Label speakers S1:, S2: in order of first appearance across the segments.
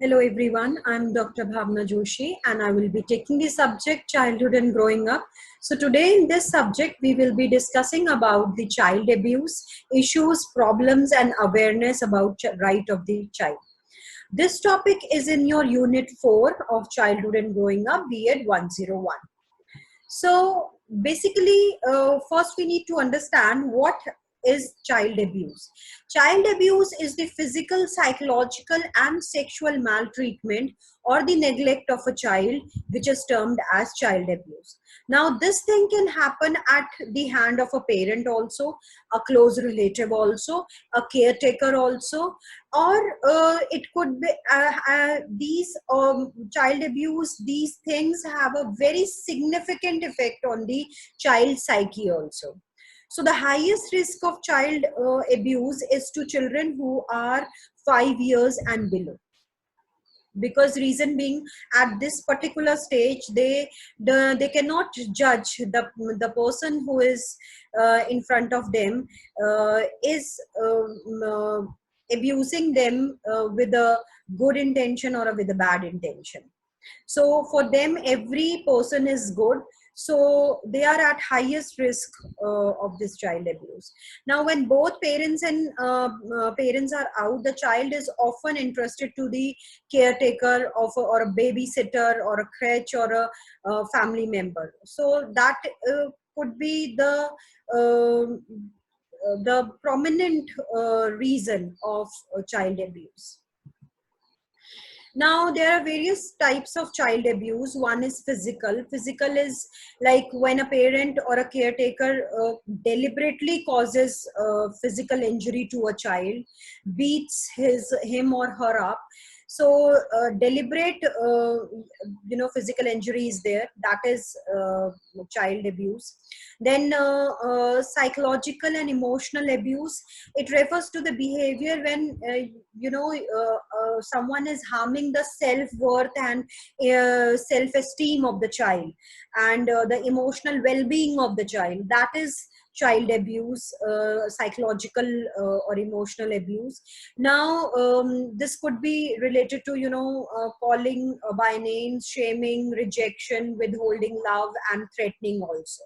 S1: Hello everyone, I'm Dr. Bhavna Joshi and I will be taking the subject childhood and growing up. So today in this subject we will be discussing about the child abuse, issues, problems and awareness about right of the child. This topic is in your unit 4 of childhood and growing up, B.Ed 101. So basically, first we need to understand what is child abuse. Child abuse is the physical, psychological, and sexual maltreatment or the neglect of a child, which is termed as child abuse. Now, this thing can happen at the hand of a parent also, a close relative also, a caretaker also, or it could be these child abuse, these things have a very significant effect on the child psyche also. So the highest risk of child abuse is to children who are 5 years and below, because reason being at this particular stage they cannot judge the person who is in front of them is abusing them with a good intention or with a bad intention. So for them every person is good, so they are at highest risk of this child abuse. Now when both parents and parents are out, the child is often entrusted to the caretaker of or a babysitter or a crèche or a family member. So that could be the prominent reason of child abuse. Now there are various types of child abuse. One is physical. Physical is like when a parent or a caretaker deliberately causes physical injury to a child, beats him or her up. So deliberate physical injury is there, that is child abuse. Then psychological and emotional abuse, it refers to the behavior when someone is harming the self-worth and self-esteem of the child, and the emotional well-being of the child. That is child abuse, psychological or emotional abuse. Now this could be related to calling by names, shaming, rejection, withholding love and threatening also.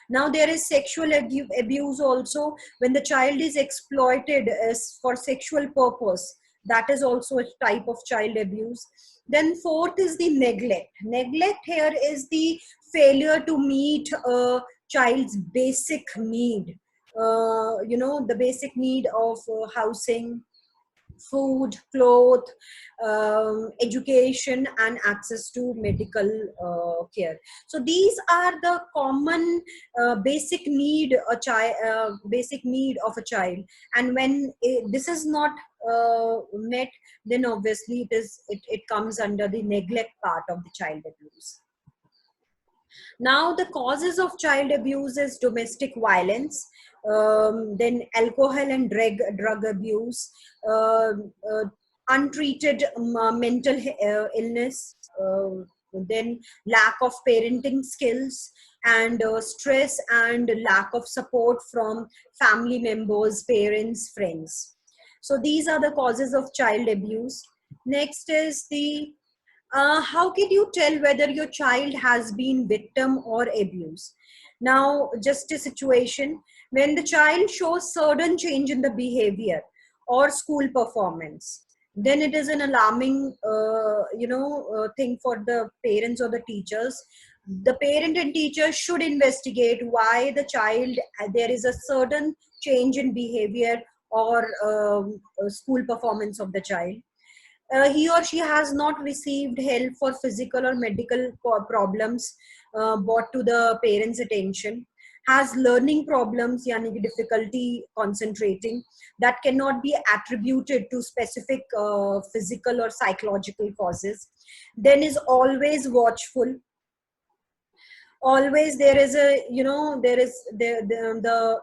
S1: Now there is sexual abuse also, when the child is exploited as for sexual purpose. That is also a type of child abuse. Then fourth is the neglect. Neglect here is the failure to meet a child's basic need. The basic need of housing, food, cloth, education, and access to medical care. So these are the common basic need of a child. And when this is not met, then obviously it comes under the neglect part of the child abuse. Now, the causes of child abuse is domestic violence, then alcohol and drug abuse, uh, uh, untreated mental illness, then lack of parenting skills, and stress and lack of support from family members, parents, friends. So these are the causes of child abuse. Next is the how can you tell whether your child has been victim or abused? Now, just a situation when the child shows sudden change in the behavior or school performance, then it is an alarming, thing for the parents or the teachers. The parent and teacher should investigate why the child there is a certain change in behavior or school performance of the child. He or she has not received help for physical or medical problems brought to the parents' attention, has learning problems, yani ki difficulty concentrating, that cannot be attributed to specific physical or psychological causes, then is always watchful. Always there is a there is the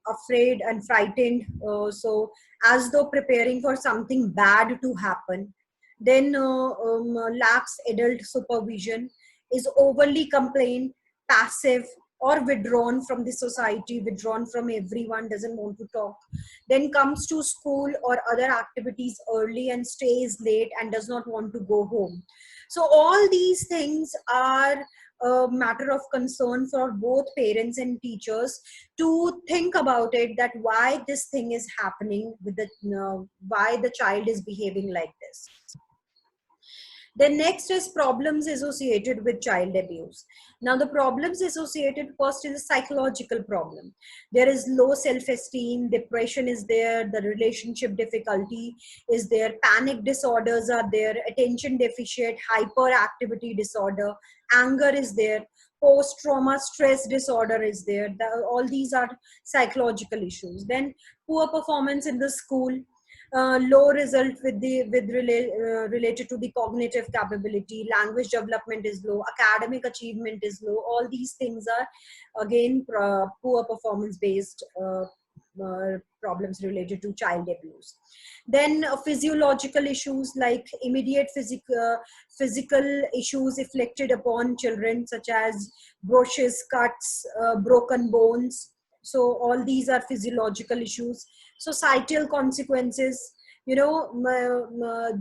S1: afraid and frightened, so as though preparing for something bad to happen. Then lacks adult supervision, is overly complained, passive, or withdrawn from the society, withdrawn from everyone, doesn't want to talk, then comes to school or other activities early and stays late and does not want to go home. So all these things are a matter of concern for both parents and teachers to think about it, that why this thing is happening with the why the child is behaving like this. Then next is problems associated with child abuse. Now the problems associated first is a psychological problem. There is low self-esteem, depression is there, the relationship difficulty is there, panic disorders are there, attention deficit, hyperactivity disorder, anger is there, post-trauma stress disorder is there. All these are psychological issues. Then poor performance in the school, low result related to the cognitive capability, language development is low, academic achievement is low. All these things are again poor performance based problems related to child abuse. Then physiological issues like immediate physical issues inflicted upon children, such as brushes, cuts, broken bones. So all these are physiological issues. Societal consequences,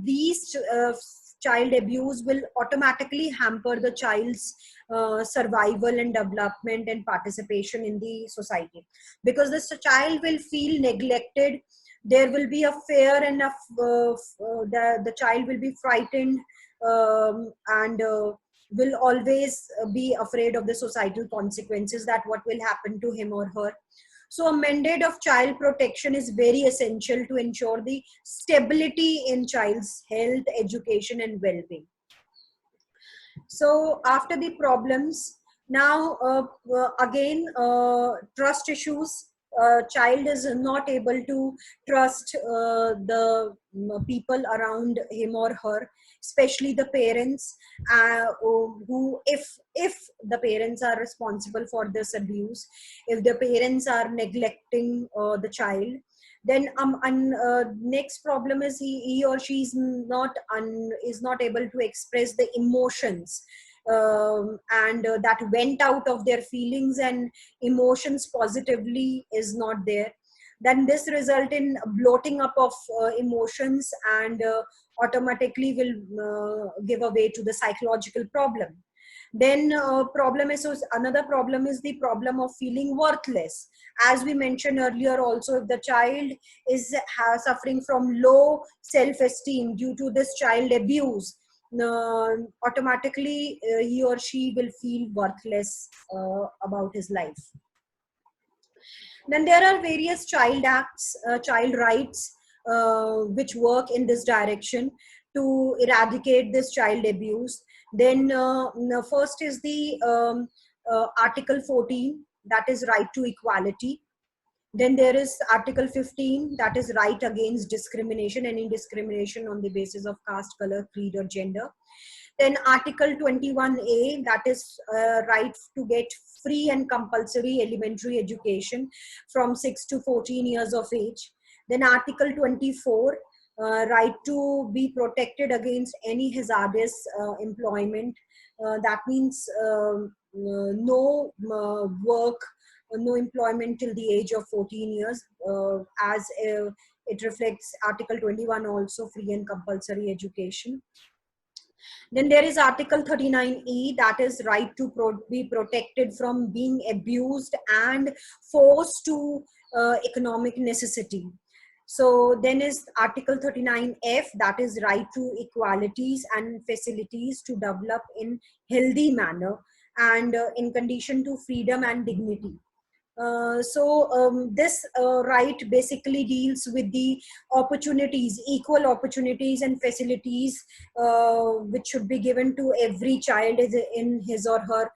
S1: these child abuse will automatically hamper the child's survival and development and participation in the society, because this child will feel neglected. There will be a fear and the child will be frightened, and will always be afraid of the societal consequences, that what will happen to him or her. So a mandate of child protection is very essential to ensure the stability in child's health, education, and well-being. So after the problems, now again trust issues. Child is not able to trust the people around him or her, especially the parents, who, if the parents are responsible for this abuse, if the parents are neglecting the child, then next problem is he or she is not able to express the emotions, and that went out of their feelings and emotions positively is not there. Then this result in bloating up of emotions, and automatically will give away to the psychological problem. Then another problem is the problem of feeling worthless. As we mentioned earlier also, if the child is suffering from low self-esteem due to this child abuse, automatically he or she will feel worthless about his life. Then there are various child acts, child rights, which work in this direction to eradicate this child abuse. Then first is the Article 14, that is right to equality. Then there is Article 15, that is right against discrimination, any discrimination on the basis of caste, color, creed, or gender. Then Article 21A, that is right to get free and compulsory elementary education from 6 to 14 years of age. Then Article 24, right to be protected against any hazardous employment. That means no work, no employment till the age of 14 years, as it reflects Article 21 also, free and compulsory education. Then there is Article 39E, that is right to be protected from being abused and forced to economic necessity. So then is Article 39F, that is right to equalities and facilities to develop in healthy manner, and in condition to freedom and dignity. This right basically deals with the opportunities, equal opportunities and facilities, which should be given to every child in his or her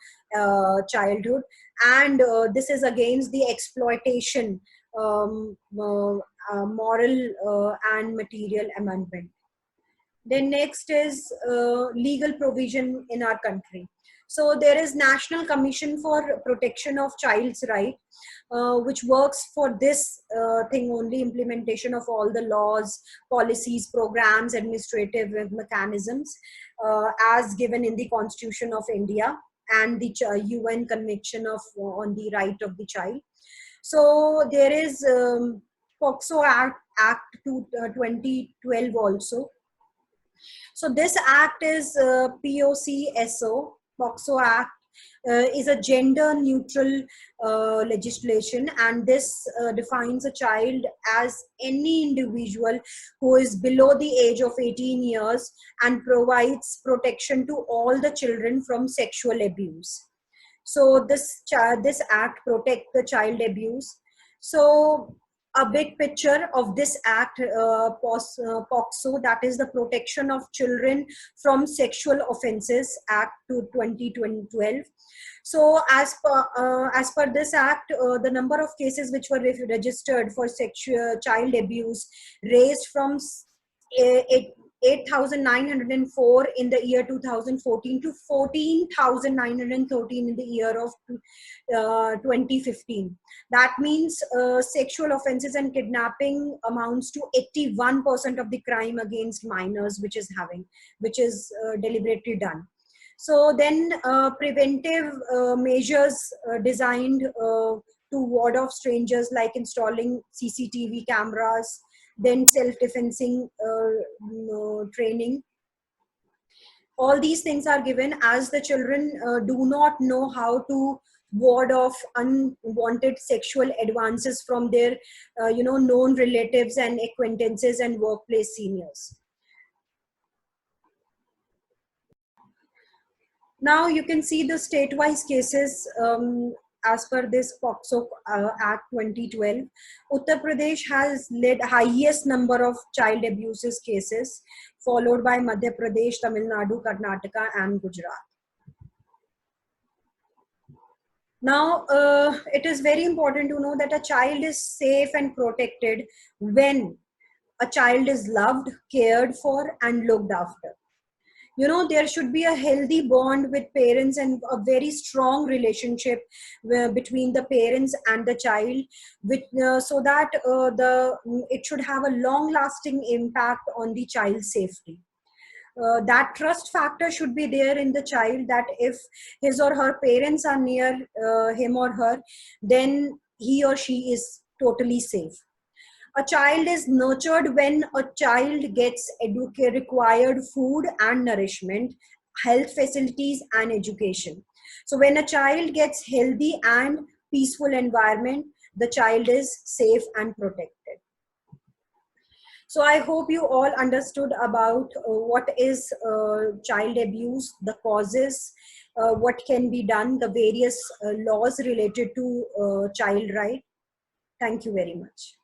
S1: childhood. And this is against the exploitation, moral and material amendment. Then next is legal provision in our country. So there is National Commission for Protection of Child's Right, which works for this thing only, implementation of all the laws, policies, programs, administrative mechanisms as given in the Constitution of India. and the UN Convention on the Right of the Child. So there is POCSO Act 2012 also. So this act is POCSO, POCSO Act. Is a gender neutral legislation, and this defines a child as any individual who is below the age of 18 years and provides protection to all the children from sexual abuse. So this act protect the child abuse. So a big picture of this act, POCSO, that is the Protection of Children from Sexual Offences Act to 2012. So as per this act, the number of cases which were registered for sexual child abuse raised from 8,904 in the year 2014 to 14,913 in the year of 2015. That means sexual offenses and kidnapping amounts to 81% of the crime against minors, which is deliberately done. So then preventive measures designed to ward off strangers, like installing CCTV cameras, then self-defensing training. All these things are given as the children do not know how to ward off unwanted sexual advances from their known relatives and acquaintances and workplace seniors. Now you can see the state-wise cases as per this POCSO Act 2012. Uttar Pradesh has led highest number of child abuses cases, followed by Madhya Pradesh, Tamil Nadu, Karnataka, and Gujarat. Now, it is very important to know that a child is safe and protected when a child is loved, cared for, and looked after. There should be a healthy bond with parents and a very strong relationship between the parents and the child, so that it should have a long lasting impact on the child's safety. That trust factor should be there in the child, that if his or her parents are near him or her, then he or she is totally safe. A child is nurtured when a child gets required food and nourishment, health facilities, and education. So when a child gets healthy and peaceful environment, the child is safe and protected. So I hope you all understood about what is child abuse, the causes, what can be done, the various laws related to child right. Thank you very much.